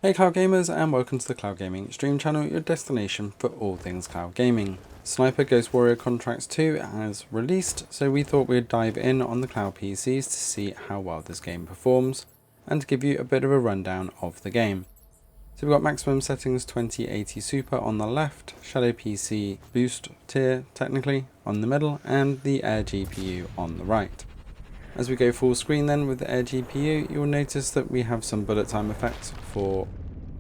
Hey cloud gamers, and welcome to the Cloud Gaming Stream channel, your destination for all things cloud gaming. Sniper Ghost Warrior Contracts 2 has released, so we thought we'd dive in on the cloud PCs to see how well this game performs and to give you a bit of a rundown of the game. So we've got maximum settings 2080 Super on the left, Shadow PC boost tier technically on the middle, and the AirGPU on the right. As we go full screen then with the AirGPU, you'll notice that we have some bullet time effects for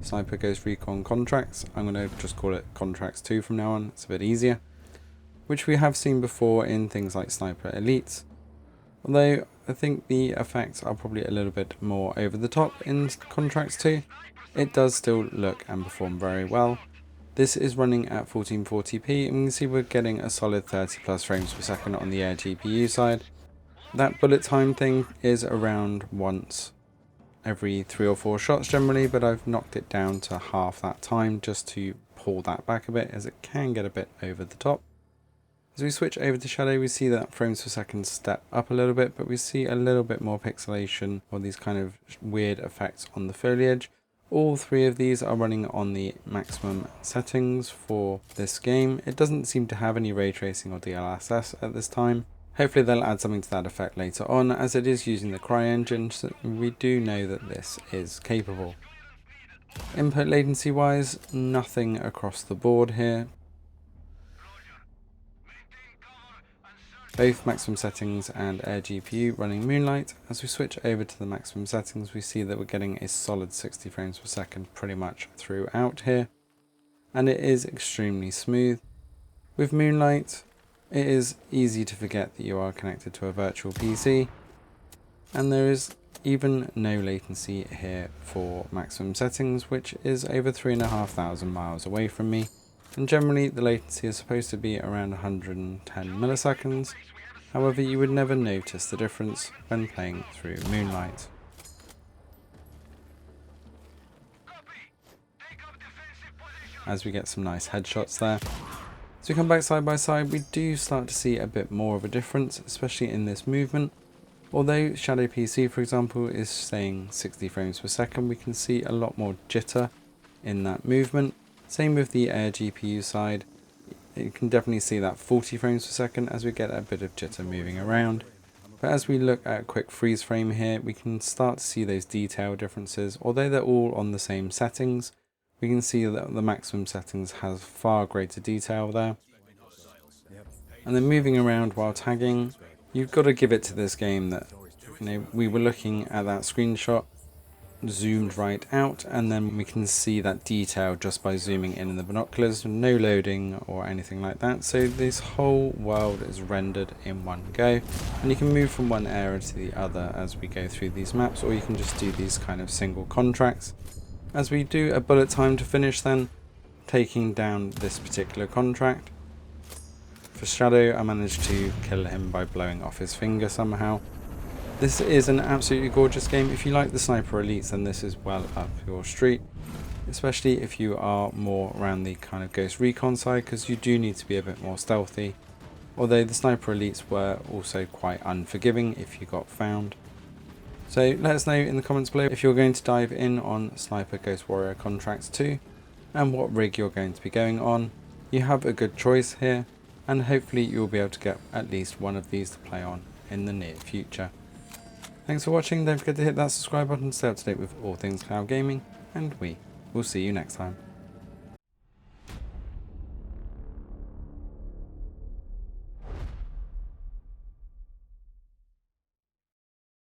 Sniper Ghost Recon Contracts. I'm going to just call it Contracts 2 from now on, it's a bit easier. Which we have seen before in things like Sniper Elites. Although I think the effects are probably a little bit more over the top in Contracts 2. It does still look and perform very well. This is running at 1440p and we can see we're getting a solid 30 plus frames per second on the AirGPU side. That bullet time thing is around once every 3 or 4 shots generally, but I've knocked it down to half that time just to pull that back a bit, as it can get a bit over the top. As we switch over to Shadow, we see that frames per second step up a little bit, but we see a little bit more pixelation or these kind of weird effects on the foliage. All 3 of these are running on the maximum settings for this game. It doesn't seem to have any ray tracing or DLSS at this time. Hopefully they'll add something to that effect later on, as it is using the CryEngine, so we do know that this is capable. Input latency wise, nothing across the board here. Both maximum settings and AirGPU running Moonlight. As we switch over to the maximum settings, we see that we're getting a solid 60 frames per second pretty much throughout here. And it is extremely smooth. With Moonlight, it is easy to forget that you are connected to a virtual PC, and there is even no latency here for maximum settings, which is over 3,500 miles away from me, and generally the latency is supposed to be around 110 milliseconds. However, you would never notice the difference when playing through Moonlight. As we get some nice headshots there. As we come back side by side, we do start to see a bit more of a difference, especially in this movement. Although Shadow PC, for example, is staying 60 frames per second, we can see a lot more jitter in that movement. Same with the AirGPU side. You can definitely see that 40 frames per second as we get a bit of jitter moving around. But as we look at a quick freeze frame here, we can start to see those detail differences. Although they're all on the same settings, we can see that the maximum settings has far greater detail there. And then moving around while tagging, you've got to give it to this game that, we were looking at that screenshot, zoomed right out, and then we can see that detail just by zooming in the binoculars, no loading or anything like that. So this whole world is rendered in one go, and you can move from one area to the other as we go through these maps, or you can just do these kind of single contracts. As we do a bullet time to finish then, taking down this particular contract. For Shadow, I managed to kill him by blowing off his finger somehow. This is an absolutely gorgeous game. If you like the Sniper Elites, then this is well up your street. Especially if you are more around the kind of Ghost Recon side, because you do need to be a bit more stealthy. Although the Sniper Elites were also quite unforgiving if you got found. So let us know in the comments below if you're going to dive in on Sniper Ghost Warrior Contracts 2 and what rig you're going to be going on. You have a good choice here, and hopefully you'll be able to get at least one of these to play on in the near future. Thanks for watching, don't forget to hit that subscribe button to stay up to date with all things cloud gaming, and we will see you next time.